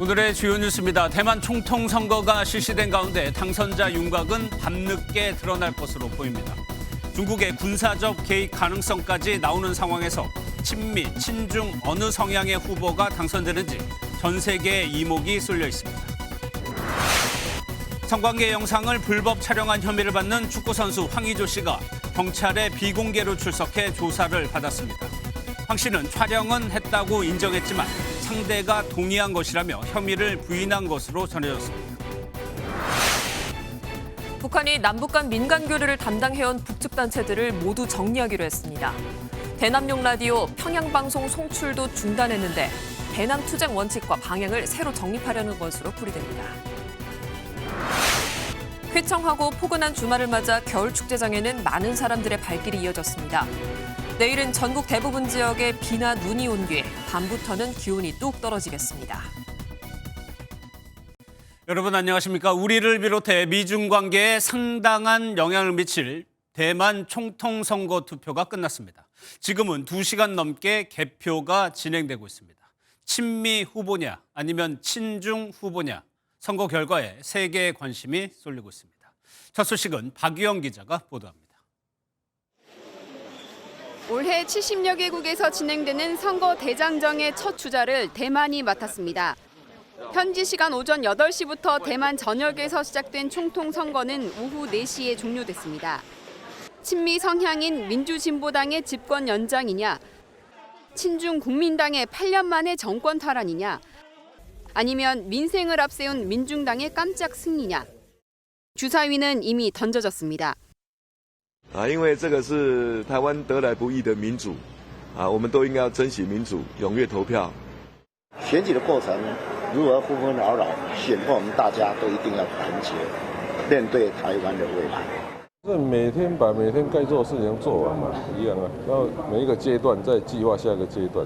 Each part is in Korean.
오늘의 주요 뉴스입니다. 대만 총통 선거가 실시된 가운데 당선자 윤곽은 밤늦게 드러날 것으로 보입니다. 중국의 군사적 개입 가능성까지 나오는 상황에서 친미, 친중 어느 성향의 후보가 당선되는지 전 세계의 이목이 쏠려 있습니다. 성관계 영상을 불법 촬영한 혐의를 받는 축구선수 황의조 씨가 경찰에 비공개로 출석해 조사를 받았습니다. 황 씨는 촬영은 했다고 인정했지만 상대가 동의한 것이라며 혐의를 부인한 것으로 전해졌습니다. 북한이 남북 간 민간 교류를 담당해온 북측 단체들을 모두 정리하기로 했습니다. 대남용 라디오 평양방송 송출도 중단했는데 대남 투쟁 원칙과 방향을 새로 정립하려는 것으로 풀이됩니다. 휘청하고 포근한 주말을 맞아 겨울 축제장에는 많은 사람들의 발길이 이어졌습니다. 내일은 전국 대부분 지역에 비나 눈이 온 뒤에 밤부터는 기온이 뚝 떨어지겠습니다. 여러분 안녕하십니까? 우리를 비롯해 미중 관계에 상당한 영향을 미칠 대만 총통 선거 투표가 끝났습니다. 지금은 2시간 넘게 개표가 진행되고 있습니다. 친미 후보냐 아니면 친중 후보냐 선거 결과에 세계의 관심이 쏠리고 있습니다. 첫 소식은 박유영 기자가 보도합니다. 올해 70여 개국에서 진행되는 선거 대장정의 첫 주자를 대만이 맡았습니다. 현지 시간 오전 8시부터 대만 전역에서 시작된 총통 선거는 오후 4시에 종료됐습니다. 친미 성향인 민주진보당의 집권 연장이냐, 친중 국민당의 8년 만의 정권 탈환이냐, 아니면 민생을 앞세운 민중당의 깜짝 승리냐. 주사위는 이미 던져졌습니다. 因为这个是台湾得来不易的民主，我们都应该要珍惜民主，踊跃投票。选举的过程如何纷纷扰扰，显得我们大家都一定要团结，面对台湾的未来。是每天把每天该做的事情做完嘛，一样啊。然后每一个阶段再计划下一个阶段。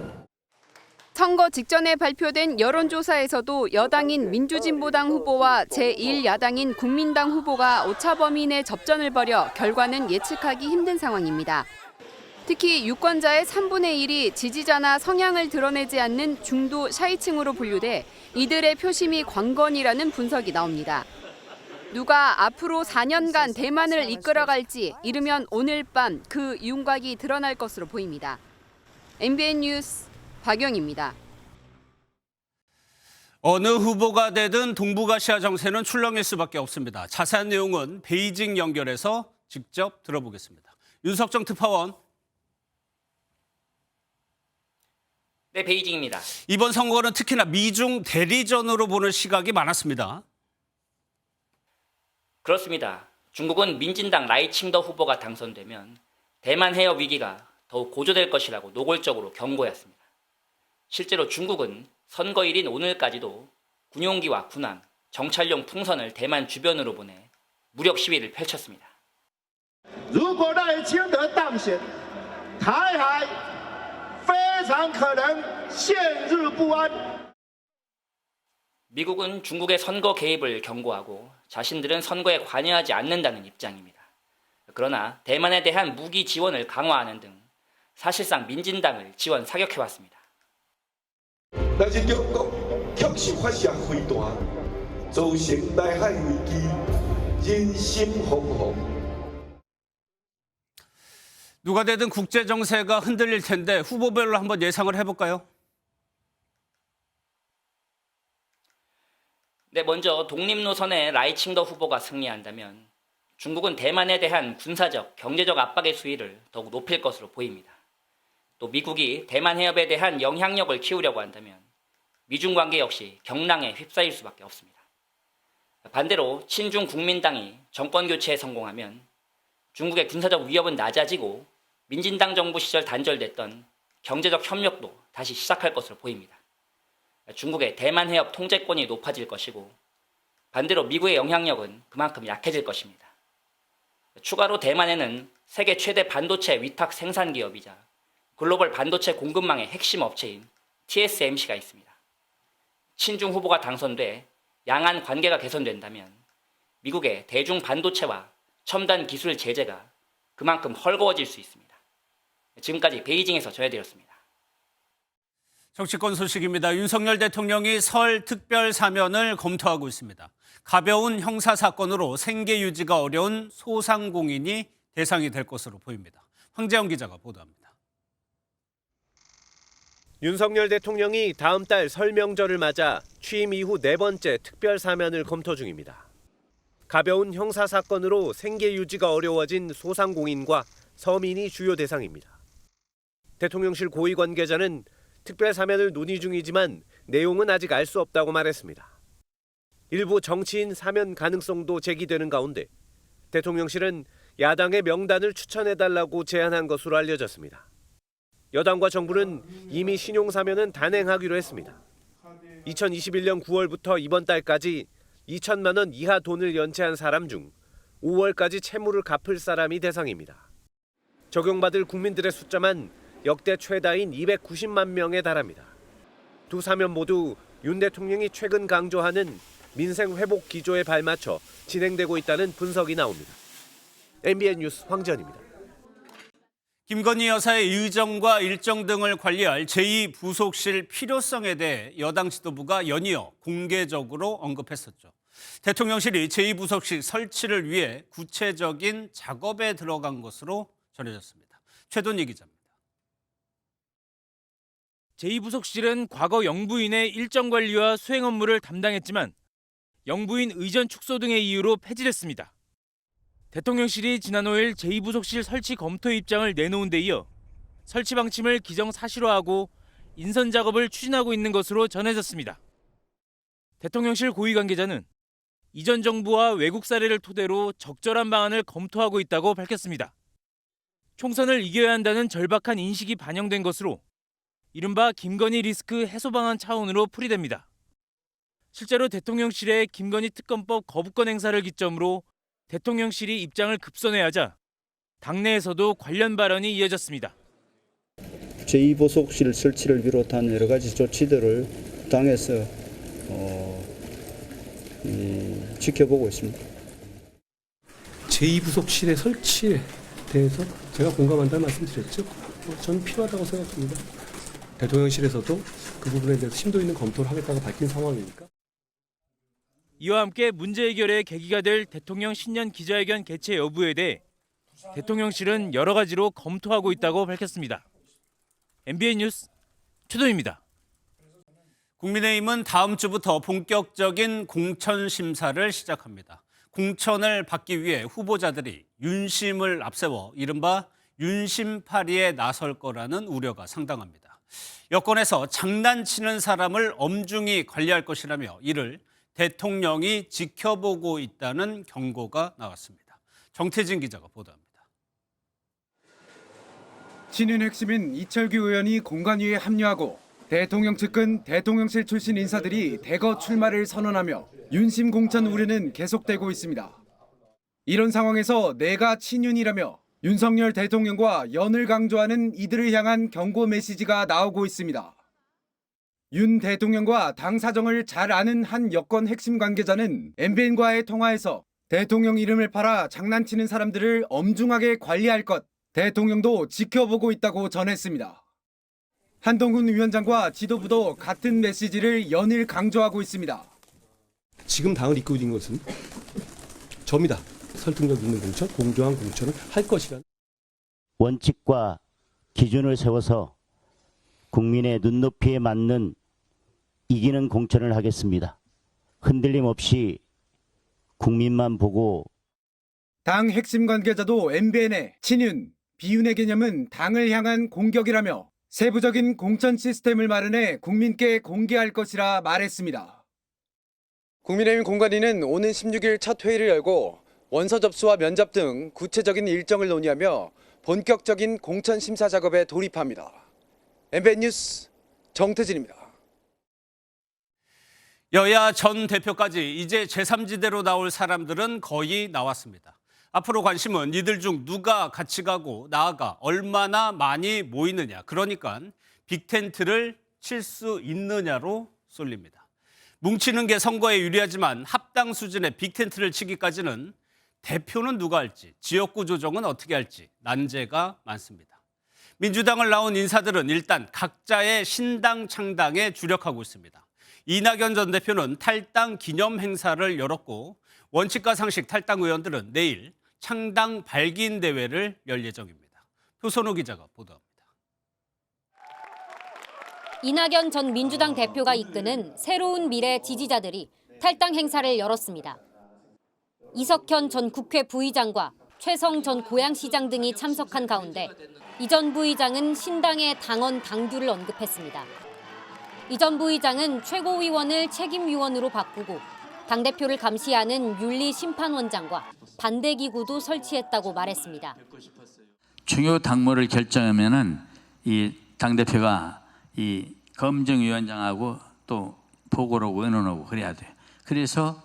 선거 직전에 발표된 여론조사에서도 여당인 민주진보당 후보와 제1야당인 국민당 후보가 오차범위 내 접전을 벌여 결과는 예측하기 힘든 상황입니다. 특히 유권자의 3분의 1이 지지자나 성향을 드러내지 않는 중도 샤이층으로 분류돼 이들의 표심이 관건이라는 분석이 나옵니다. 누가 앞으로 4년간 대만을 이끌어갈지 이르면 오늘 밤 그 윤곽이 드러날 것으로 보입니다. MBN 뉴스 박영입니다. 어느 후보가 되든 동북아시아 정세는 출렁일 수밖에 없습니다. 자세한 내용은 베이징 연결해서 직접 들어보겠습니다. 윤석정 특파원. 네, 베이징입니다. 이번 선거는 특히나 미중 대리전으로 보는 시각이 많았습니다. 그렇습니다. 중국은 민진당 라이칭더 후보가 당선되면 대만 해협 위기가 더욱 고조될 것이라고 노골적으로 경고했습니다. 실제로 중국은 선거일인 오늘까지도 군용기와 군함, 정찰용 풍선을 대만 주변으로 보내 무력 시위를 펼쳤습니다. 如果赖清德当选，台海非常可能陷入不安。 미국은 중국의 선거 개입을 경고하고 자신들은 선거에 관여하지 않는다는 입장입니다. 그러나 대만에 대한 무기 지원을 강화하는 등 사실상 민진당을 지원 사격해왔습니다. 但是中国确实发射飞弹，造成台海危机，人心惶惶。 누가 되든 국제 정세가 흔들릴 텐데 후보별로 한번 예상을 해볼까요? 네, 먼저 독립 노선의 라이칭더 후보가 승리한다면 중국은 대만에 대한 군사적, 경제적 압박의 수위를 더욱 높일 것으로 보입니다. 또 미국이 대만 해협에 대한 영향력을 키우려고 한다면 미중 관계 역시 경랑에 휩싸일 수밖에 없습니다. 반대로 친중 국민당이 정권 교체에 성공하면 중국의 군사적 위협은 낮아지고 민진당 정부 시절 단절됐던 경제적 협력도 다시 시작할 것으로 보입니다. 중국의 대만 해협 통제권이 높아질 것이고 반대로 미국의 영향력은 그만큼 약해질 것입니다. 추가로 대만에는 세계 최대 반도체 위탁 생산 기업이자 글로벌 반도체 공급망의 핵심 업체인 TSMC가 있습니다. 친중 후보가 당선돼 양안 관계가 개선된다면 미국의 대중 반도체와 첨단 기술 제재가 그만큼 헐거워질 수 있습니다. 지금까지 베이징에서 전해드렸습니다. 정치권 소식입니다. 윤석열 대통령이 설 특별 사면을 검토하고 있습니다. 가벼운 형사 사건으로 생계 유지가 어려운 소상공인이 대상이 될 것으로 보입니다. 황재영 기자가 보도합니다. 윤석열 대통령이 다음 달 설 명절을 맞아 취임 이후 4번째 특별 사면을 검토 중입니다. 가벼운 형사 사건으로 생계 유지가 어려워진 소상공인과 서민이 주요 대상입니다. 대통령실 고위 관계자는 특별 사면을 논의 중이지만 내용은 아직 알 수 없다고 말했습니다. 일부 정치인 사면 가능성도 제기되는 가운데 대통령실은 야당의 명단을 추천해달라고 제안한 것으로 알려졌습니다. 여당과 정부는 이미 신용 사면은 단행하기로 했습니다. 2021년 9월부터 이번 달까지 2천만 원 이하 돈을 연체한 사람 중 5월까지 채무를 갚을 사람이 대상입니다. 적용받을 국민들의 숫자만 역대 최다인 290만 명에 달합니다. 두 사면 모두 윤 대통령이 최근 강조하는 민생 회복 기조에 발맞춰 진행되고 있다는 분석이 나옵니다. MBN 뉴스 황지연입니다. 김건희 여사의 의정과 일정 등을 관리할 제2부속실 필요성에 대해 여당 지도부가 연이어 공개적으로 언급했었죠. 대통령실이 제2부속실 설치를 위해 구체적인 작업에 들어간 것으로 전해졌습니다. 최돈희 기자입니다. 제2부속실은 과거 영부인의 일정 관리와 수행 업무를 담당했지만 영부인 의전 축소 등의 이유로 폐지됐습니다. 대통령실이 지난 5일 제2부속실 설치 검토 입장을 내놓은 데 이어 설치 방침을 기정사실화하고 인선 작업을 추진하고 있는 것으로 전해졌습니다. 대통령실 고위 관계자는 이전 정부와 외국 사례를 토대로 적절한 방안을 검토하고 있다고 밝혔습니다. 총선을 이겨야 한다는 절박한 인식이 반영된 것으로 이른바 김건희 리스크 해소 방안 차원으로 풀이됩니다. 실제로 대통령실의 김건희 특검법 거부권 행사를 기점으로 대통령실이 입장을 급선회하자 당내에서도 관련 발언이 이어졌습니다. 제2부속실 설치를 비롯한 여러 가지 조치들을 당에서 지켜보고 있습니다. 제2부속실의 설치에 대해서 제가 공감한다는 말씀드렸죠. 저는 필요하다고 생각합니다. 대통령실에서도 그 부분에 대해서 심도 있는 검토를 하겠다고 밝힌 상황이니까. 이와 함께 문제 해결의 계기가 될 대통령 신년 기자회견 개최 여부에 대해 대통령실은 여러 가지로 검토하고 있다고 밝혔습니다. MBN 뉴스 최돈입니다. 국민의힘은 다음 주부터 본격적인 공천 심사를 시작합니다. 공천을 받기 위해 후보자들이 윤심을 앞세워 이른바 윤심파리에 나설 거라는 우려가 상당합니다. 여권에서 장난치는 사람을 엄중히 관리할 것이라며 이를 대통령이 지켜보고 있다는 경고가 나왔습니다. 정태진 기자가 보도합니다. 친윤 핵심인 이철규 의원이 공관위에 합류하고 대통령 측근 대통령실 출신 인사들이 대거 출마를 선언하며 윤심 공천 우려는 계속되고 있습니다. 이런 상황에서 내가 친윤이라며 윤석열 대통령과 연을 강조하는 이들을 향한 경고 메시지가 나오고 있습니다. 윤 대통령과 당 사정을 잘 아는 한 여권 핵심 관계자는 MBN과의 통화에서 대통령 이름을 팔아 장난치는 사람들을 엄중하게 관리할 것, 대통령도 지켜보고 있다고 전했습니다. 한동훈 위원장과 지도부도 같은 메시지를 연일 강조하고 있습니다. 지금 당을 이끌고 있는 것은 접니다. 설득력 있는 공천, 공정한 공천을 할 것이란 원칙과 기준을 세워서 국민의 눈높이에 맞는 이기는 공천을 하겠습니다. 흔들림 없이 국민만 보고. 당 핵심 관계자도 MBN에 친윤, 비윤의 개념은 당을 향한 공격이라며 세부적인 공천 시스템을 마련해 국민께 공개할 것이라 말했습니다. 국민의힘 공관위는 오는 16일 첫 회의를 열고 원서 접수와 면접 등 구체적인 일정을 논의하며 본격적인 공천 심사 작업에 돌입합니다. MBN 뉴스 정태진입니다. 여야 전 대표까지 이제 제3지대로 나올 사람들은 거의 나왔습니다. 앞으로 관심은 이들 중 누가 같이 가고 나아가 얼마나 많이 모이느냐, 그러니까 빅텐트를 칠 수 있느냐로 쏠립니다. 뭉치는 게 선거에 유리하지만 합당 수준의 빅텐트를 치기까지는 대표는 누가 할지, 지역구 조정은 어떻게 할지 난제가 많습니다. 민주당을 나온 인사들은 일단 각자의 신당 창당에 주력하고 있습니다. 이낙연 전 대표는 탈당 기념 행사를 열었고 원칙과 상식 탈당 의원들은 내일 창당 발기인 대회를 열 예정입니다. 표선우 기자가 보도합니다. 이낙연 전 민주당 대표가 이끄는 새로운 미래 지지자들이 탈당 행사를 열었습니다. 이석현 전 국회 부의장과 최성 전 고양시장 등이 참석한 가운데 이 전 부의장은 신당의 당원 당규를 언급했습니다. 이 전 부의장은 최고위원을 책임위원으로 바꾸고 당대표를 감시하는 윤리심판원장과 반대기구도 설치했다고 말했습니다. 중요 당무를 결정하면은 이 당대표가 이 검증위원장하고 또 보고를 의논하고 그래야 돼요. 그래서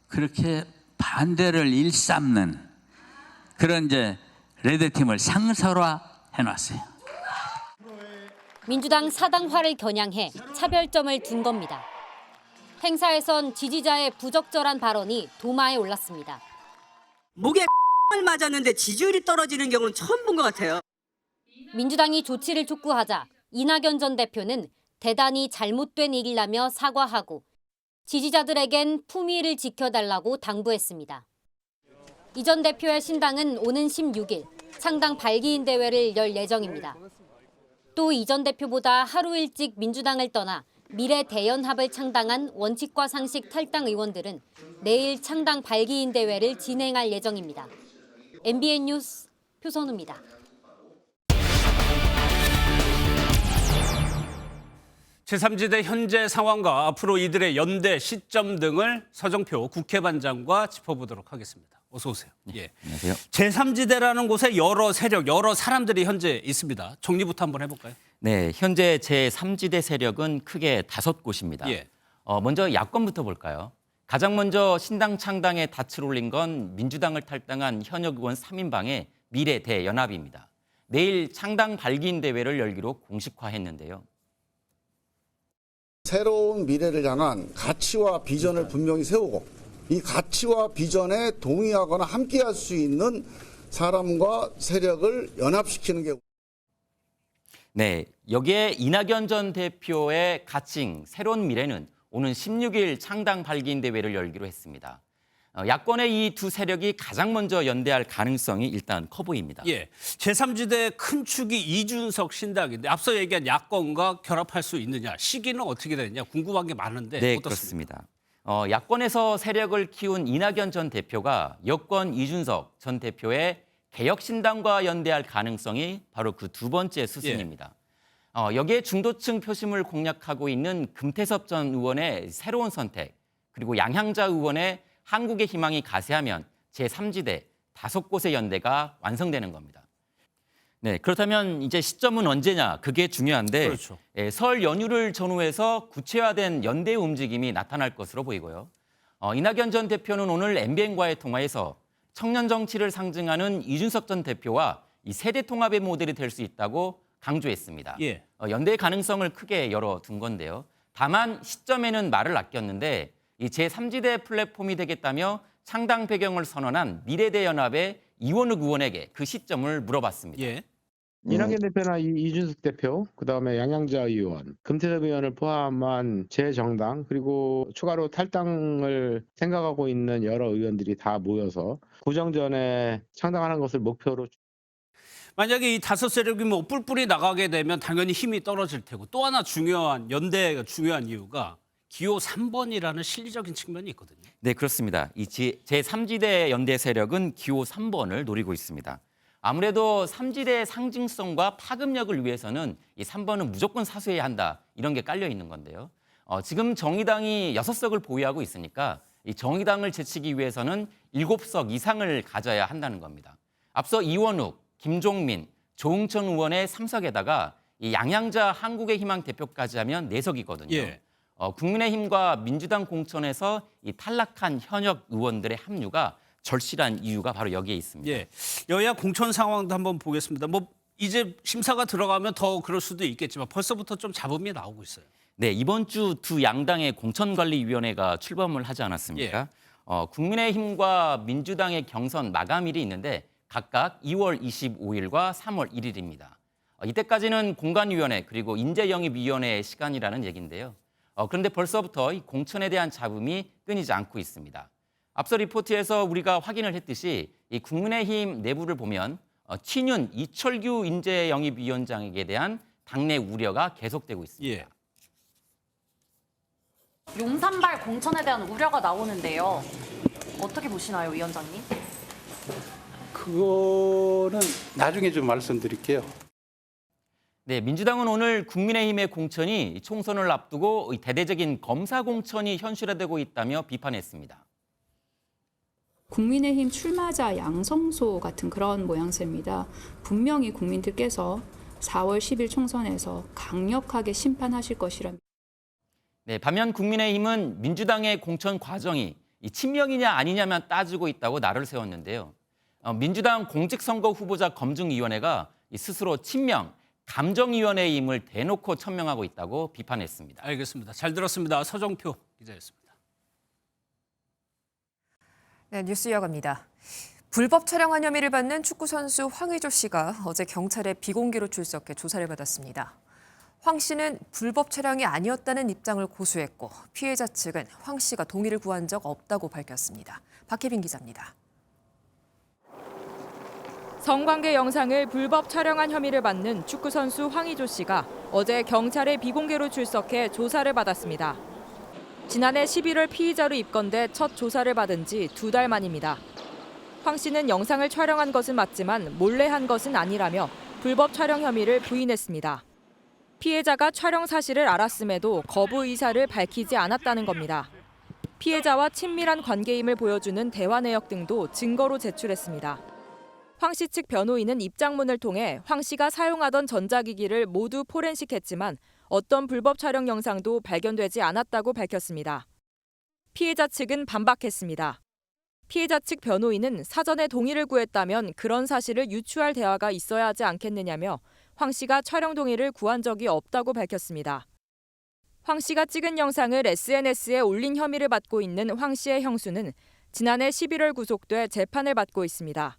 그렇게 반대를 일삼는 그런 이제 레드팀을 상설화해 놨어요. 민주당 사당화를 겨냥해 차별점을 둔 겁니다. 행사에선 지지자의 부적절한 발언이 도마에 올랐습니다. 목에 을 맞았는데 지지율이 떨어지는 경우는 처음 본 것 같아요. 민주당이 조치를 촉구하자 이낙연 전 대표는 대단히 잘못된 일이라며 사과하고 지지자들에겐 품위를 지켜달라고 당부했습니다. 이 전 대표의 신당은 오는 16일 창당 발기인 대회를 열 예정입니다. 또 이 전 대표보다 하루 일찍 민주당을 떠나 미래 대연합을 창당한 원칙과 상식 탈당 의원들은 내일 창당 발기인 대회를 진행할 예정입니다. MBN 뉴스 표선우입니다. 제3지대 현재 상황과 앞으로 이들의 연대 시점 등을 서정표 국회반장과 짚어보도록 하겠습니다. 어서 오세요. 예. 안녕하세요. 제3지대라는 곳에 여러 세력, 여러 사람들이 현재 있습니다. 정리부터 한번 해볼까요? 네, 현재 제3지대 세력은 크게 5곳입니다. 예. 먼저 야권부터 볼까요? 가장 먼저 신당 창당에 닻을 올린 건 민주당을 탈당한 현역 의원 3인방의 미래 대연합입니다. 내일 창당 발기인 대회를 열기로 공식화했는데요. 새로운 미래를 향한 가치와 비전을 분명히 세우고 이 가치와 비전에 동의하거나 함께할 수 있는 사람과 세력을 연합시키는 게. 네, 여기에 이낙연 전 대표의 가칭 새로운 미래는 오는 16일 창당 발기인 대회를 열기로 했습니다. 야권의 이 두 세력이 가장 먼저 연대할 가능성이 일단 커 보입니다. 예, 제3지대의 큰 축이 이준석 신당인데 앞서 얘기한 야권과 결합할 수 있느냐, 시기는 어떻게 되느냐 궁금한 게 많은데 네, 어떻습니까? 그렇습니다. 야권에서 세력을 키운 이낙연 전 대표가 여권 이준석 전 대표의 개혁신당과 연대할 가능성이 바로 그 두 번째 수순입니다. 여기에 중도층 표심을 공략하고 있는 금태섭 전 의원의 새로운 선택, 그리고 양향자 의원의 한국의 희망이 가세하면 제3지대 5곳의 연대가 완성되는 겁니다. 네, 그렇다면 이제 시점은 언제냐, 그게 중요한데 그렇죠. 설 연휴를 전후해서 구체화된 연대 움직임이 나타날 것으로 보이고요. 이낙연 전 대표는 오늘 MBN과의 통화에서 청년 정치를 상징하는 이준석 전 대표와 이 세대 통합의 모델이 될 수 있다고 강조했습니다. 예. 연대의 가능성을 크게 열어둔 건데요. 다만 시점에는 말을 아꼈는데 이 제3지대 플랫폼이 되겠다며 창당 배경을 선언한 미래대연합의 이원욱 의원에게 그 시점을 물어봤습니다. 예. 이낙연 대표나 이준석 대표, 그다음에 양양자 의원, 금태섭 의원을 포함한 제 정당, 그리고 추가로 탈당을 생각하고 있는 여러 의원들이 다 모여서 구정전에 창당하는 것을 목표로. 만약에 이 5 세력이 뭐 뿔뿔이 나가게 되면 당연히 힘이 떨어질 테고 또 하나 중요한 연대가 중요한 이유가 기호 3번이라는 실리적인 측면이 있거든요. 네, 그렇습니다. 이 제3지대 연대 세력은 기호 3번을 노리고 있습니다. 아무래도 3지대의 상징성과 파급력을 위해서는 이 3번은 무조건 사수해야 한다, 이런 게 깔려 있는 건데요. 지금 정의당이 6석을 보유하고 있으니까 이 정의당을 제치기 위해서는 7석 이상을 가져야 한다는 겁니다. 앞서 이원욱, 김종민, 조응천 의원의 3석에다가 이 양양자 한국의 희망 대표까지 하면 4석이거든요. 예. 국민의힘과 민주당 공천에서 이 탈락한 현역 의원들의 합류가 절실한 이유가 바로 여기에 있습니다. 예. 여야 공천 상황도 한번 보겠습니다. 뭐 이제 심사가 들어가면 더 그럴 수도 있겠지만 벌써부터 좀 잡음이 나오고 있어요. 네, 이번 주 두 양당의 공천관리위원회가 출범을 하지 않았습니까? 국민의힘과 민주당의 경선 마감일이 있는데 각각 2월 25일과 3월 1일입니다. 이때까지는 공관위원회 그리고 인재영입위원회의 시간이라는 얘기인데요. 그런데 벌써부터 이 공천에 대한 잡음이 끊이지 않고 있습니다. 앞서 리포트에서 우리가 확인을 했듯이 이 국민의힘 내부를 보면 친윤 이철규 인재영입위원장에게 대한 당내 우려가 계속되고 있습니다. 용산발 공천에 대한 우려가 나오는데요. 어떻게 보시나요, 위원장님? 그거는 나중에 좀 말씀드릴게요. 네, 민주당은 오늘 국민의힘의 공천이 총선을 앞두고 대대적인 검사 공천이 현실화되고 있다며 비판했습니다. 국민의힘 출마자 양성소 같은 그런 모양새입니다. 분명히 국민들께서 4월 10일 총선에서 강력하게 심판하실 것이랍니다. 네, 반면 국민의힘은 민주당의 공천 과정이 친명이냐 아니냐만 따지고 있다고 날을 세웠는데요. 민주당 공직선거 후보자 검증위원회가 스스로 친명, 감정위원회임을 대놓고 천명하고 있다고 비판했습니다. 알겠습니다. 잘 들었습니다. 서정표 기자였습니다. 네, 뉴스 이어갑니다. 불법 촬영한 혐의를 받는 축구선수 황의조 씨가 어제 경찰에 비공개로 출석해 조사를 받았습니다. 황 씨는 불법 촬영이 아니었다는 입장을 고수했고 피해자 측은 황 씨가 동의를 구한 적 없다고 밝혔습니다. 박혜빈 기자입니다. 성관계 영상을 불법 촬영한 혐의를 받는 축구선수 황의조 씨가 어제 경찰에 비공개로 출석해 조사를 받았습니다. 지난해 11월 피의자로 입건돼 첫 조사를 받은 지 2달 만입니다. 황 씨는 영상을 촬영한 것은 맞지만 몰래 한 것은 아니라며 불법 촬영 혐의를 부인했습니다. 피해자가 촬영 사실을 알았음에도 거부 의사를 밝히지 않았다는 겁니다. 피해자와 친밀한 관계임을 보여주는 대화 내역 등도 증거로 제출했습니다. 황 씨 측 변호인은 입장문을 통해 황 씨가 사용하던 전자기기를 모두 포렌식했지만 어떤 불법 촬영 영상도 발견되지 않았다고 밝혔습니다. 피해자 측은 반박했습니다. 피해자 측 변호인은 사전에 동의를 구했다면 그런 사실을 유추할 대화가 있어야 하지 않겠느냐며 황 씨가 촬영 동의를 구한 적이 없다고 밝혔습니다. 황 씨가 찍은 영상을 SNS에 올린 혐의를 받고 있는 황 씨의 형수는 지난해 11월 구속돼 재판을 받고 있습니다.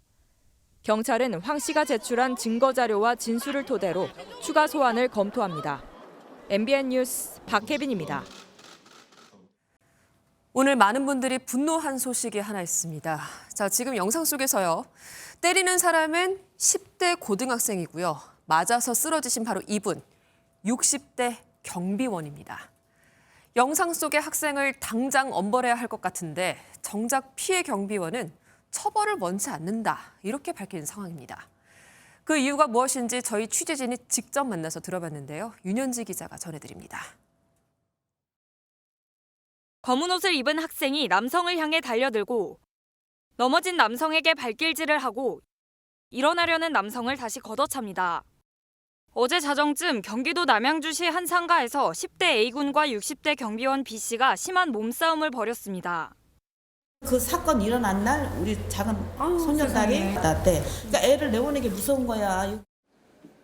경찰은 황 씨가 제출한 증거 자료와 진술을 토대로 추가 소환을 검토합니다. MBN 뉴스 박혜빈입니다. 오늘 많은 분들이 분노한 소식이 하나 있습니다. 자, 지금 영상 속에서요. 때리는 사람은 10대 고등학생이고요. 맞아서 쓰러지신 바로 이분, 60대 경비원입니다. 영상 속의 학생을 당장 엄벌해야 할 것 같은데 정작 피해 경비원은 처벌을 원치 않는다, 이렇게 밝힌 상황입니다. 그 이유가 무엇인지 저희 취재진이 직접 만나서 들어봤는데요. 윤현지 기자가 전해드립니다. 검은 옷을 입은 학생이 남성을 향해 달려들고 넘어진 남성에게 발길질을 하고 일어나려는 남성을 다시 걷어찹니다. 어제 자정쯤 경기도 남양주시 한 상가에서 10대 A군과 60대 경비원 B씨가 심한 몸싸움을 벌였습니다. 그 사건 일어난 날 우리 작은 손녀딸이 났대. 그러니까 애를 내보내는 게 무서운 거야.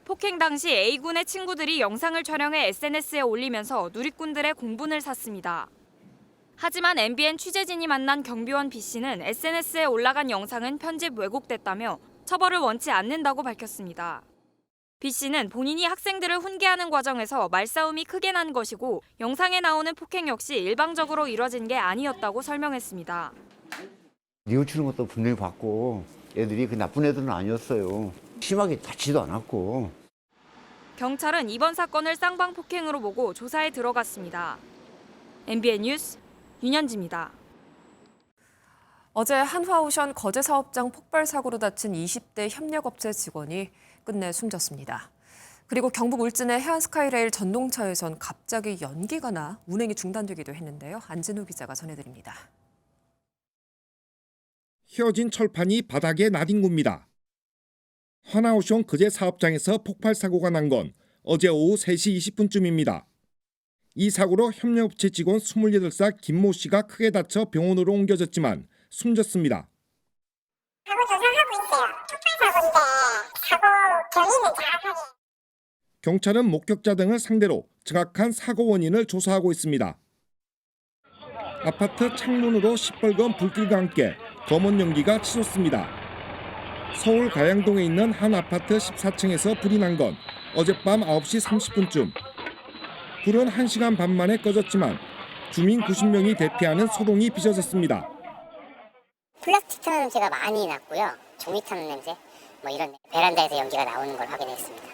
폭행 당시 A군의 친구들이 영상을 촬영해 SNS에 올리면서 누리꾼들의 공분을 샀습니다. 하지만 MBN 취재진이 만난 경비원 B씨는 SNS에 올라간 영상은 편집 왜곡됐다며 처벌을 원치 않는다고 밝혔습니다. B씨는 본인이 학생들을 훈계하는 과정에서 말싸움이 크게 난 것이고 영상에 나오는 폭행 역시 일방적으로 이뤄진 게 아니었다고 설명했습니다. 뉘우치는 것도 분명히 봤고 애들이 그 나쁜 애들은 아니었어요. 심하게 다치지도 않았고. 경찰은 이번 사건을 쌍방폭행으로 보고 조사에 들어갔습니다. MBN 뉴스 윤현지입니다. 어제 한화오션 거제 사업장 폭발 사고로 다친 20대 협력업체 직원이 끝내 숨졌습니다. 그리고 경북 울진의 해안스카이레일 전동차에선 갑자기 연기가 나 운행이 중단되기도 했는데요. 안진우 기자가 전해드립니다. 휘어진 철판이 바닥에 나뒹굽니다. 한화오션 거제 사업장에서 폭발 사고가 난 건 어제 오후 3시 20분쯤입니다. 이 사고로 협력업체 직원 28살 김모 씨가 크게 다쳐 병원으로 옮겨졌지만 숨졌습니다. 사고 조사하고 있어요. 폭발 사고인데 사고 경위는 정확하게. 경찰은 목격자 등을 상대로 정확한 사고 원인을 조사하고 있습니다. 아파트 창문으로 시뻘건 불길과 함께 검은 연기가 치솟습니다. 서울 가양동에 있는 한 아파트 14층에서 불이 난 건 어젯밤 9시 30분쯤 불은 1시간 반 만에 꺼졌지만 주민 90명이 대피하는 소동이 빚어졌습니다. 플라스틱 타는 냄새가 많이 났고요. 종이 타는 냄새, 이런 베란다에서 연기가 나오는 걸 확인했습니다.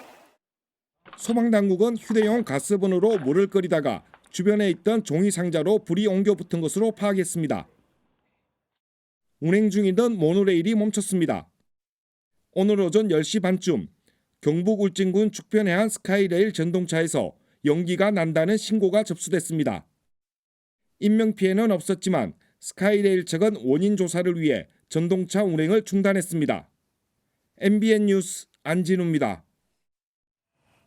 소방당국은 휴대용 가스번호로 물을 끓이다가 주변에 있던 종이 상자로 불이 옮겨 붙은 것으로 파악했습니다. 운행 중이던 모노레일이 멈췄습니다. 오늘 오전 10시 반쯤 경북 울진군 축변해안 스카이레일 전동차에서 연기가 난다는 신고가 접수됐습니다. 인명피해는 없었지만 스카이레일 측은 원인 조사를 위해 전동차 운행을 중단했습니다. MBN 뉴스 안진우입니다.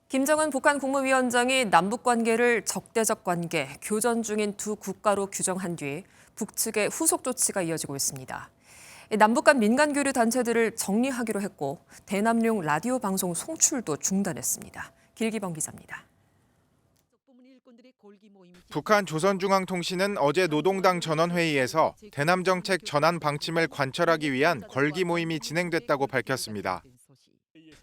김정은 북한 국무위원장이 남북 관계를 적대적 관계, 교전 중인 두 국가로 규정한 뒤 북측의 후속 조치가 이어지고 있습니다. 남북 간 민간 교류 단체들을 정리하기로 했고 대남용 라디오 방송 송출도 중단했습니다. 길기범 기자입니다. 북한 조선중앙통신은 어제 노동당 전원회의에서 대남정책 전환 방침을 관철하기 위한 걸기 모임이 진행됐다고 밝혔습니다.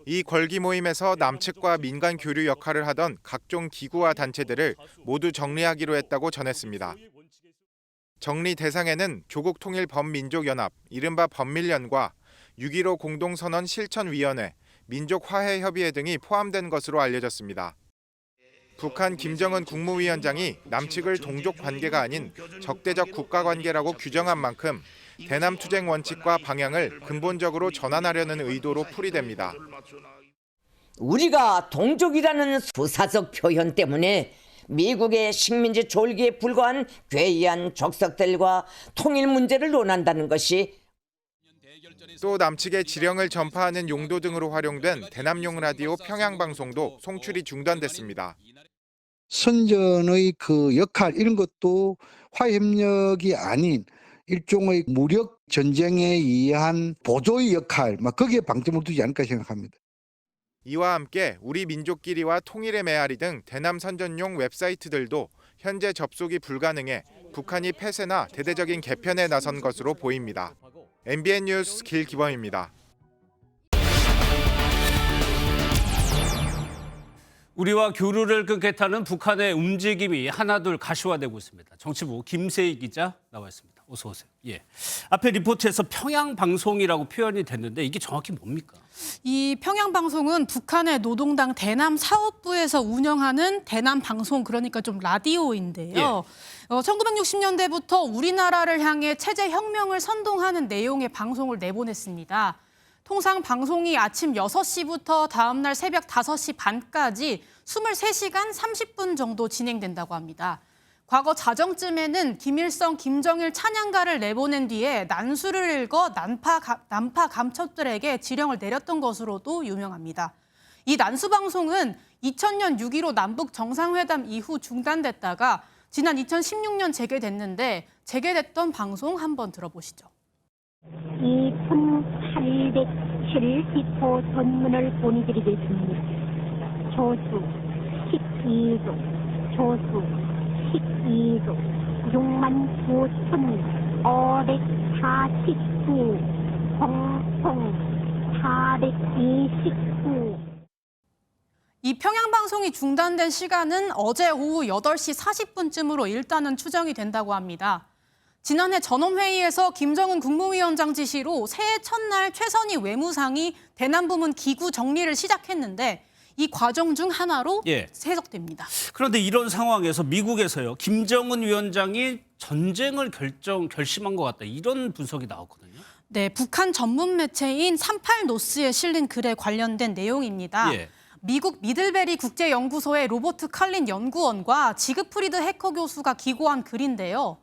이 걸기 모임에서 남측과 민간 교류 역할을 하던 각종 기구와 단체들을 모두 정리하기로 했다고 전했습니다. 정리 대상에는 조국통일범민족연합, 이른바 범밀련과 6.15 공동선언 실천위원회, 민족화해협의회 등이 포함된 것으로 알려졌습니다. 북한 김정은 국무위원장이 남측을 동족 관계가 아닌 적대적 국가 관계라고 규정한 만큼 대남 투쟁 원칙과 방향을 근본적으로 전환하려는 의도로 풀이됩니다. 우리가 동족이라는 부사적 표현 때문에 미국의 식민지 졸기에 불과한 괴이한 족속들과 통일 문제를 논한다는 것이 또 남측의 지령을 전파하는 용도 등으로 활용된 대남용 라디오 평양방송도 송출이 중단됐습니다. 선전의 그 역할 이런 것도 화해협력이 아닌 일종의 무력 전쟁에 의한 보조의 역할, 거기에 방점을 두지 않을까 생각합니다. 이와 함께 우리 민족끼리와 통일의 메아리 등 대남 선전용 웹사이트들도 현재 접속이 불가능해 북한이 폐쇄나 대대적인 개편에 나선 것으로 보입니다. MBN 뉴스 길기범입니다. 우리와 교류를 끊겠다는 북한의 움직임이 하나둘 가시화되고 있습니다. 정치부 김세희 기자 나와 있습니다. 어서 오세요. 예. 앞에 리포트에서 평양방송이라고 표현이 됐는데 이게 정확히 뭡니까? 이 평양방송은 북한의 노동당 대남 사업부에서 운영하는 대남 방송, 그러니까 좀 라디오인데요. 1960년대부터 우리나라를 향해 체제 혁명을 선동하는 내용의 방송을 내보냈습니다. 통상 방송이 아침 6시부터 다음날 새벽 5시 반까지 23시간 30분 정도 진행된다고 합니다. 과거 자정쯤에는 김일성, 김정일 찬양가를 내보낸 뒤에 난수를 읽어 난파 감첩들에게 지령을 내렸던 것으로도 유명합니다. 이 난수 방송은 2000년 6.15 남북 정상회담 이후 중단됐다가 지난 2016년 재개됐는데 재개됐던 방송 한번 들어보시죠. 2807 기포 전문을 보내드리겠습니다. 조수 12조, 조수 12조, 69,549, 공통 429. 이 평양방송이 중단된 시간은 어제 오후 8시 40분쯤으로 일단은 추정이 된다고 합니다. 지난해 전원회의에서 김정은 국무위원장 지시로 새해 첫날 최선희 외무상이 대남 부문 기구 정리를 시작했는데 이 과정 중 하나로 해석됩니다. 그런데 이런 상황에서 미국에서요, 김정은 위원장이 전쟁을 결심한 것 같다, 이런 분석이 나왔거든요. 네, 북한 전문 매체인 38노스에 실린 글에 관련된 내용입니다. 미국 미들베리 국제연구소의 로버트 칼린 연구원과 지그프리드 해커 교수가 기고한 글인데요.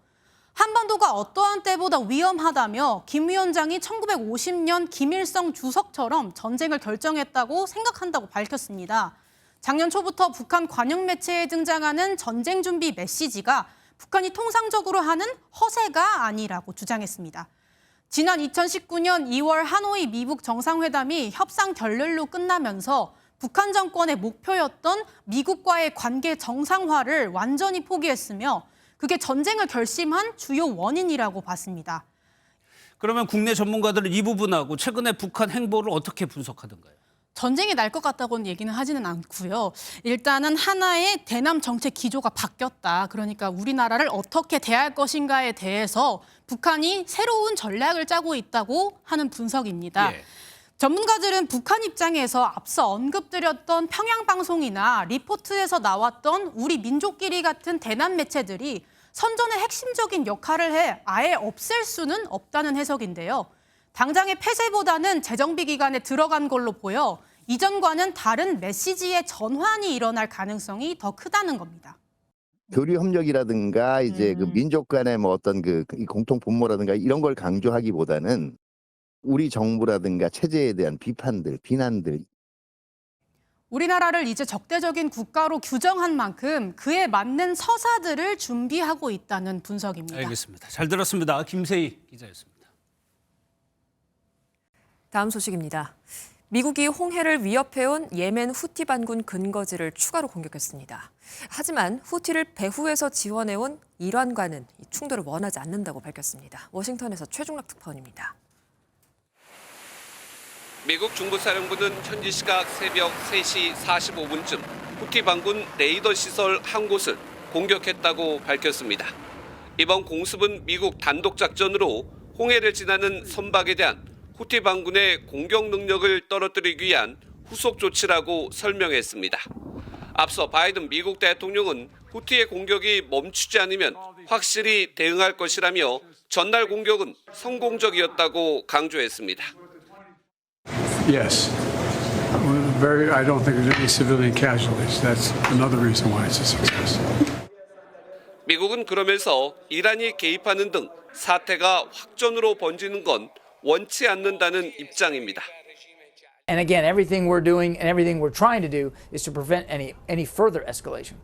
한반도가 어떠한 때보다 위험하다며 김 위원장이 1950년 김일성 주석처럼 전쟁을 결정했다고 생각한다고 밝혔습니다. 작년 초부터 북한 관영 매체에 등장하는 전쟁 준비 메시지가 북한이 통상적으로 하는 허세가 아니라고 주장했습니다. 지난 2019년 2월 하노이 미북 정상회담이 협상 결렬로 끝나면서 북한 정권의 목표였던 미국과의 관계 정상화를 완전히 포기했으며 그게 전쟁을 결심한 주요 원인이라고 봤습니다. 그러면 국내 전문가들은 이 부분하고 최근의 북한 행보를 어떻게 분석하던가요? 전쟁이 날 것 같다고는 얘기는 하지는 않고요. 일단은 하나의 대남 정책 기조가 바뀌었다. 그러니까 우리나라를 어떻게 대할 것인가에 대해서 북한이 새로운 전략을 짜고 있다고 하는 분석입니다. 예. 전문가들은 북한 입장에서 앞서 언급드렸던 평양방송이나 리포트에서 나왔던 우리 민족끼리 같은 대남 매체들이 선전의 핵심적인 역할을 해 아예 없앨 수는 없다는 해석인데요. 당장의 폐쇄보다는 재정비 기간에 들어간 걸로 보여 이전과는 다른 메시지의 전환이 일어날 가능성이 더 크다는 겁니다. 교류 협력이라든가 이제 그 민족 간의 뭐 어떤 그 공통 분모라든가 이런 걸 강조하기보다는 우리 정부라든가 체제에 대한 비난들. 우리나라를 이제 적대적인 국가로 규정한 만큼 그에 맞는 서사들을 준비하고 있다는 분석입니다. 알겠습니다. 잘 들었습니다. 김세희 기자였습니다. 다음 소식입니다. 미국이 홍해를 위협해온 예멘 후티 반군 근거지를 추가로 공격했습니다. 하지만 후티를 배후에서 지원해온 이란과는 충돌을 원하지 않는다고 밝혔습니다. 워싱턴에서 최중락 특파원입니다. 미국 중부사령부는 현지 시각 새벽 3시 45분쯤 후티 반군 레이더 시설 한 곳을 공격했다고 밝혔습니다. 이번 공습은 미국 단독 작전으로 홍해를 지나는 선박에 대한 후티 반군의 공격 능력을 떨어뜨리기 위한 후속 조치라고 설명했습니다. 앞서 바이든 미국 대통령은 후티의 공격이 멈추지 않으면 확실히 대응할 것이라며 전날 공격은 성공적이었다고 강조했습니다. Yes. I don't think there's any civilian casualties. That's another reason why it's a success. 미국은 그러면서 이란이 개입하는 등 사태가 확전으로 번지는 건 원치 않는다는 입장입니다. And again, everything we're doing and everything we're trying to do is to prevent any further escalation.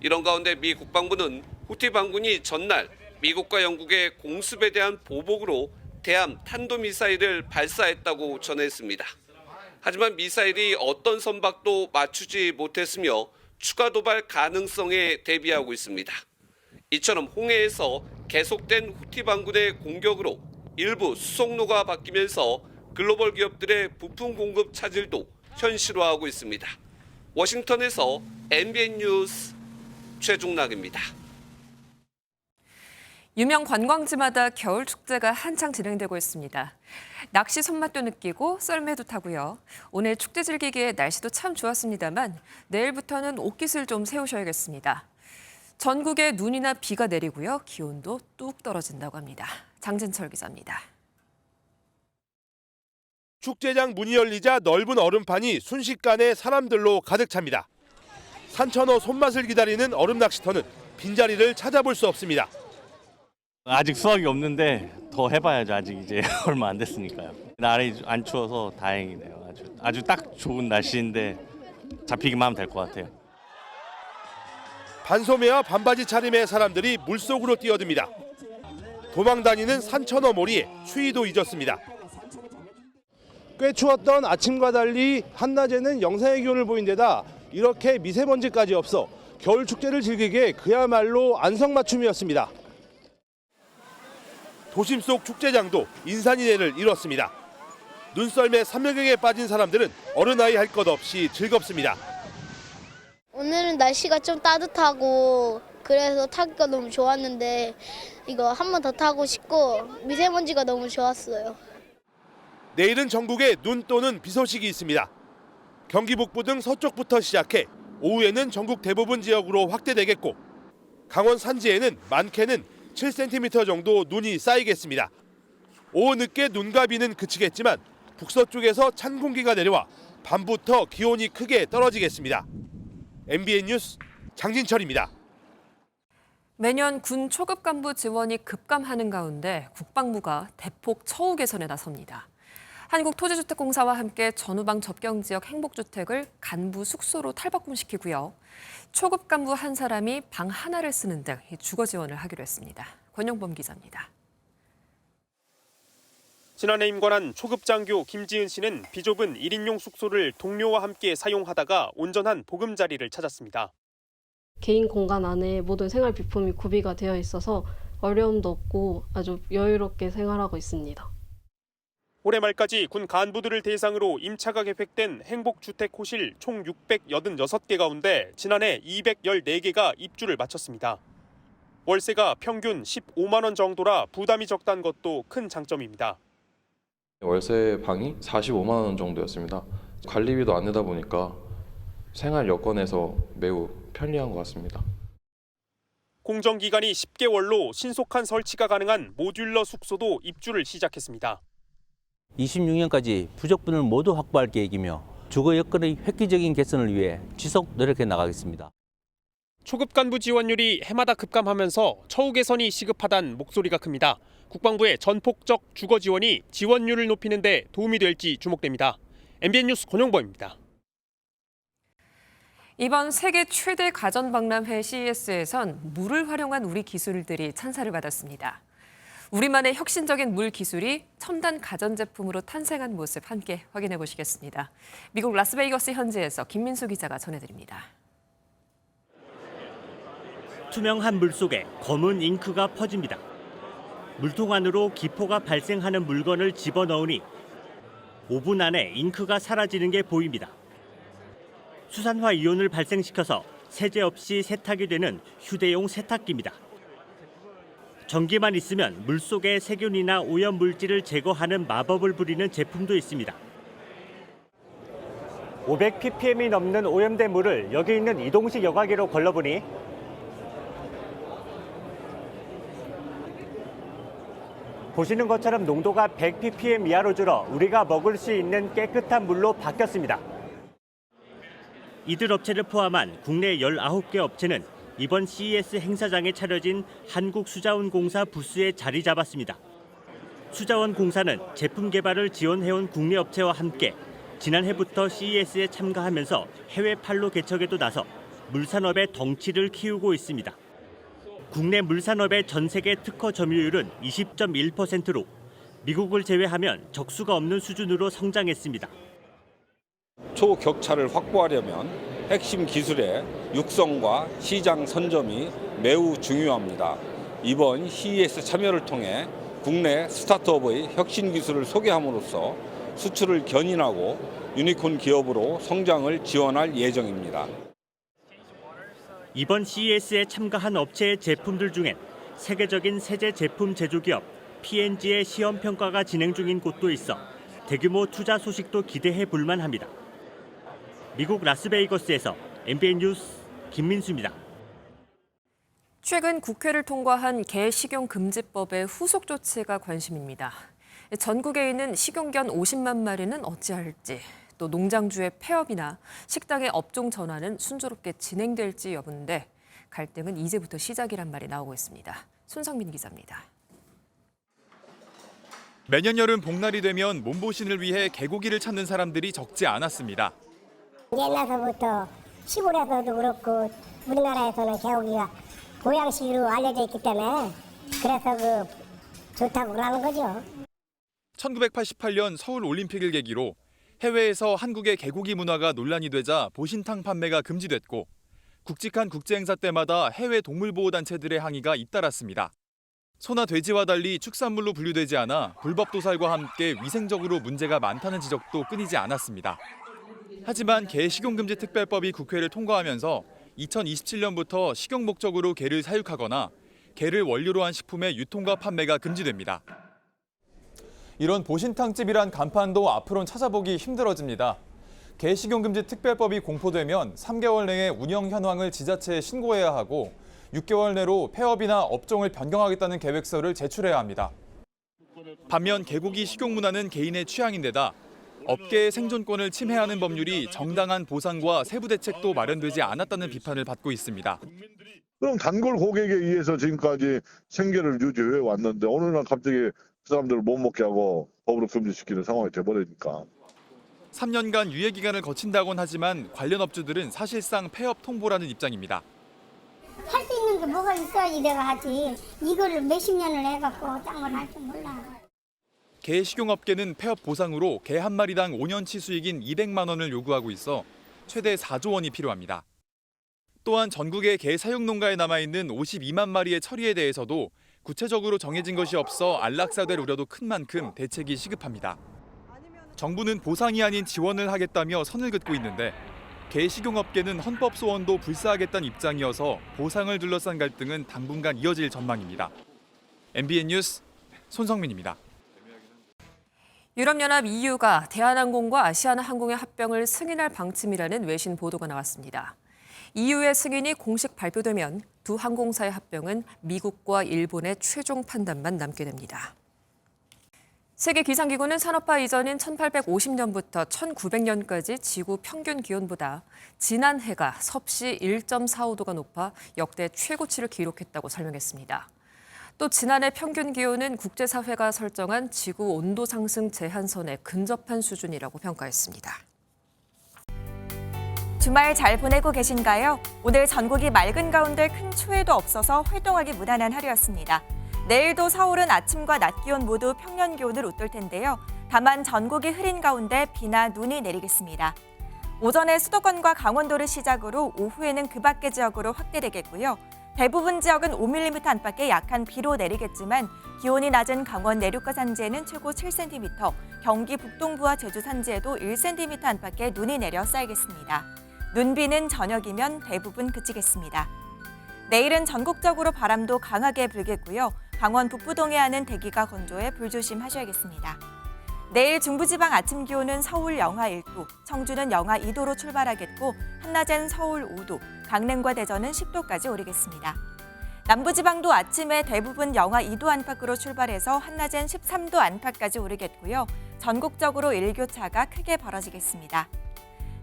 이런 가운데 미 국방부는 후티 반군이 전날 미국과 영국의 공습에 대한 보복으로 대함 탄도미사일을 발사했다고 전했습니다. 하지만 미사일이 어떤 선박도 맞추지 못했으며 추가 도발 가능성에 대비하고 있습니다. 이처럼 홍해에서 계속된 후티 반군의 공격으로 일부 수송로가 바뀌면서 글로벌 기업들의 부품 공급 차질도 현실화하고 있습니다. 워싱턴에서 MBN 뉴스 최중락입니다. 유명 관광지마다 겨울 축제가 한창 진행되고 있습니다. 낚시 손맛도 느끼고 썰매도 타고요. 오늘 축제 즐기기에 날씨도 참 좋았습니다만 내일부터는 옷깃을 좀 세우셔야겠습니다. 전국에 눈이나 비가 내리고요. 기온도 뚝 떨어진다고 합니다. 장진철 기자입니다. 축제장 문이 열리자 넓은 얼음판이 순식간에 사람들로 가득 찹니다. 산천어 손맛을 기다리는 얼음 낚시터는 빈자리를 찾아볼 수 없습니다. 아직 수확이 없는데 더 해봐야죠. 아직 이제 얼마 안 됐으니까요. 날이 안 추워서 다행이네요. 아주 딱 좋은 날씨인데 잡히기만 하면 될 것 같아요. 반소매와 반바지 차림의 사람들이 물속으로 뛰어듭니다. 도망다니는 산천어 몰이에 추위도 잊었습니다. 꽤 추웠던 아침과 달리 한낮에는 영상의 기온을 보인 데다 이렇게 미세먼지까지 없어 겨울 축제를 즐기기에 그야말로 안성맞춤이었습니다. 도심 속 축제장도 인산인해를 이뤘습니다. 눈썰매 300명에 빠진 사람들은 어른아이 할 것 없이 즐겁습니다. 오늘은 날씨가 좀 따뜻하고 그래서 타기가 너무 좋았는데 이거 한 번 더 타고 싶고 미세먼지가 너무 좋았어요. 내일은 전국에 눈 또는 비 소식이 있습니다. 경기 북부 등 서쪽부터 시작해 오후에는 전국 대부분 지역으로 확대되겠고 강원 산지에는 많게는 7cm 정도 눈이 쌓이겠습니다. 오후 늦게 눈과 비는 그치겠지만 북서쪽에서 찬 공기가 내려와 밤부터 기온이 크게 떨어지겠습니다. MBN 뉴스 장진철입니다. 매년 군 초급 간부 지원이 급감하는 가운데 국방부가 대폭 처우 개선에 나섭니다. 한국토지주택공사와 함께 전후방 접경지역 행복주택을 간부 숙소로 탈바꿈시키고요. 초급 간부 한 사람이 방 하나를 쓰는 등 주거 지원을 하기로 했습니다. 권영범 기자입니다. 지난해 임관한 초급 장교 김지은 씨는 비좁은 1인용 숙소를 동료와 함께 사용하다가 온전한 보금자리를 찾았습니다. 개인 공간 안에 모든 생활 비품이 구비가 되어 있어서 어려움도 없고 아주 여유롭게 생활하고 있습니다. 올해 말까지 군 간부들을 대상으로 임차가 계획된 행복주택 호실 총 686개 가운데 지난해 214개가 입주를 마쳤습니다. 월세가 평균 15만 원 정도라 부담이 적다는 것도 큰 장점입니다. 월세 방이 45만 원 정도였습니다. 관리비도 안 내다 보니까 생활 여건에서 매우 편리한 것 같습니다. 공정기간이 10개월로 신속한 설치가 가능한 모듈러 숙소도 입주를 시작했습니다. 26년까지 부족분을 모두 확보할 계획이며 주거 여건의 획기적인 개선을 위해 지속 노력해 나가겠습니다. 초급 간부 지원율이 해마다 급감하면서 처우 개선이 시급하다는 목소리가 큽니다. 국방부의 전폭적 주거 지원이 지원율을 높이는 데 도움이 될지 주목됩니다. MBN 뉴스 권용범입니다. 이번 세계 최대 가전박람회 CES에선 물을 활용한 우리 기술들이 찬사를 받았습니다. 우리만의 혁신적인 물 기술이 첨단 가전제품으로 탄생한 모습 함께 확인해 보시겠습니다. 미국 라스베이거스 현지에서 김민수 기자가 전해드립니다. 투명한 물 속에 검은 잉크가 퍼집니다. 물통 안으로 기포가 발생하는 물건을 집어넣으니 5분 안에 잉크가 사라지는 게 보입니다. 수산화 이온을 발생시켜서 세제 없이 세탁이 되는 휴대용 세탁기입니다. 전기만 있으면 물속의 세균이나 오염 물질을 제거하는 마법을 부리는 제품도 있습니다. 500ppm이 넘는 오염된 물을 여기 있는 이동식 여과기로 걸러보니 보시는 것처럼 농도가 100ppm 이하로 줄어 우리가 먹을 수 있는 깨끗한 물로 바뀌었습니다. 이들 업체를 포함한 국내 19개 업체는 이번 CES 행사장에 차려진 한국수자원공사 부스에 자리 잡았습니다. 수자원공사는 제품 개발을 지원해온 국내 업체와 함께 지난해부터 CES에 참가하면서 해외 판로 개척에도 나서 물산업의 덩치를 키우고 있습니다. 국내 물산업의 전 세계 특허 점유율은 20.1%로 미국을 제외하면 적수가 없는 수준으로 성장했습니다. 초격차를 확보하려면 핵심 기술의 육성과 시장 선점이 매우 중요합니다. 이번 CES 참여를 통해 국내 스타트업의 혁신 기술을 소개함으로써 수출을 견인하고 유니콘 기업으로 성장을 지원할 예정입니다. 이번 CES에 참가한 업체의 제품들 중엔 세계적인 세제 제품 제조기업 P&G의 시험 평가가 진행 중인 곳도 있어 대규모 투자 소식도 기대해 볼 만합니다. 미국 라스베이거스에서 MBN 뉴스 김민수입니다. 최근 국회를 통과한 개식용금지법의 후속 조치가 관심입니다. 전국에 있는 식용견 50만 마리는 어찌할지, 또 농장주의 폐업이나 식당의 업종 전환은 순조롭게 진행될지 여부인데 갈등은 이제부터 시작이란 말이 나오고 있습니다. 손성민 기자입니다. 매년 여름 복날이 되면 몸보신을 위해 개고기를 찾는 사람들이 적지 않았습니다. 옛날서부터 시골에서도 그렇고 우리나라에서는 개고기가 보양식으로 알려져 있기 때문에 그래서 좋다고 하는 거죠. 1988년 서울 올림픽을 계기로 해외에서 한국의 개고기 문화가 논란이 되자 보신탕 판매가 금지됐고 굵직한 국제행사 때마다 해외 동물보호단체들의 항의가 잇따랐습니다. 소나 돼지와 달리 축산물로 분류되지 않아 불법 도살과 함께 위생적으로 문제가 많다는 지적도 끊이지 않았습니다. 하지만 개 식용금지 특별법이 국회를 통과하면서 2027년부터 식용 목적으로 개를 사육하거나 개를 원료로 한 식품의 유통과 판매가 금지됩니다. 이런 보신탕집이란 간판도 앞으로는 찾아보기 힘들어집니다. 개 식용금지 특별법이 공포되면 3개월 내에 운영 현황을 지자체에 신고해야 하고 6개월 내로 폐업이나 업종을 변경하겠다는 계획서를 제출해야 합니다. 반면 개고기 식용 문화는 개인의 취향인데다 업계의 생존권을 침해하는 법률이 정당한 보상과 세부 대책도 마련되지 않았다는 비판을 받고 있습니다. 그럼 단골 고객에 의해서 지금까지 생계를 유지해 왔는데 어느 날 갑자기 그 사람들을 못 먹게 하고 법으로 금지시키는 상황이 돼버리니까. 3년간 유예 기간을 거친다곤 하지만 관련 업주들은 사실상 폐업 통보라는 입장입니다. 할 수 있는 게 뭐가 있어야지 내가 하지. 이거를 몇십 년을 해갖고 딴 걸 할 줄 몰라. 개 식용업계는 폐업 보상으로 개 한 마리당 5년치 수익인 200만 원을 요구하고 있어 최대 4조 원이 필요합니다. 또한 전국의 개 사육 농가에 남아있는 52만 마리의 처리에 대해서도 구체적으로 정해진 것이 없어 안락사될 우려도 큰 만큼 대책이 시급합니다. 정부는 보상이 아닌 지원을 하겠다며 선을 긋고 있는데 개식용업계는 헌법 소원도 불사하겠다는 입장이어서 보상을 둘러싼 갈등은 당분간 이어질 전망입니다. MBN 뉴스 손성민입니다. 유럽연합 EU가 대한항공과 아시아나항공의 합병을 승인할 방침이라는 외신 보도가 나왔습니다. EU의 승인이 공식 발표되면 두 항공사의 합병은 미국과 일본의 최종 판단만 남게 됩니다. 세계기상기구는 산업화 이전인 1850년부터 1900년까지 지구 평균 기온보다 지난 해가 섭씨 1.45도가 높아 역대 최고치를 기록했다고 설명했습니다. 또 지난해 평균 기온은 국제사회가 설정한 지구 온도 상승 제한선에 근접한 수준이라고 평가했습니다. 주말 잘 보내고 계신가요? 오늘 전국이 맑은 가운데 큰 추위도 없어서 활동하기 무난한 하루였습니다. 내일도 서울은 아침과 낮 기온 모두 평년 기온을 웃돌 텐데요. 다만 전국이 흐린 가운데 비나 눈이 내리겠습니다. 오전에 수도권과 강원도를 시작으로 오후에는 그 밖의 지역으로 확대되겠고요. 대부분 지역은 5mm 안팎의 약한 비로 내리겠지만 기온이 낮은 강원 내륙과 산지에는 최고 7cm, 경기 북동부와 제주 산지에도 1cm 안팎의 눈이 내려 쌓이겠습니다. 눈비는 저녁이면 대부분 그치겠습니다. 내일은 전국적으로 바람도 강하게 불겠고요. 강원 북부 동해안은 대기가 건조해 불조심하셔야겠습니다. 내일 중부지방 아침 기온은 서울 영하 1도, 청주는 영하 2도로 출발하겠고 한낮엔 서울 5도, 강릉과 대전은 10도까지 오르겠습니다. 남부지방도 아침에 대부분 영하 2도 안팎으로 출발해서 한낮엔 13도 안팎까지 오르겠고요. 전국적으로 일교차가 크게 벌어지겠습니다.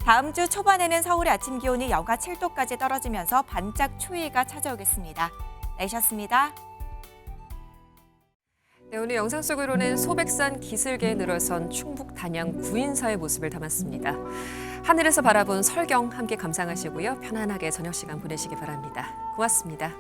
다음 주 초반에는 서울의 아침 기온이 영하 7도까지 떨어지면서 반짝 추위가 찾아오겠습니다. 날씨였습니다. 네, 오늘 영상 속으로는 소백산 기슭에 늘어선 충북 단양 구인사의 모습을 담았습니다. 하늘에서 바라본 설경 함께 감상하시고요. 편안하게 저녁 시간 보내시기 바랍니다. 고맙습니다.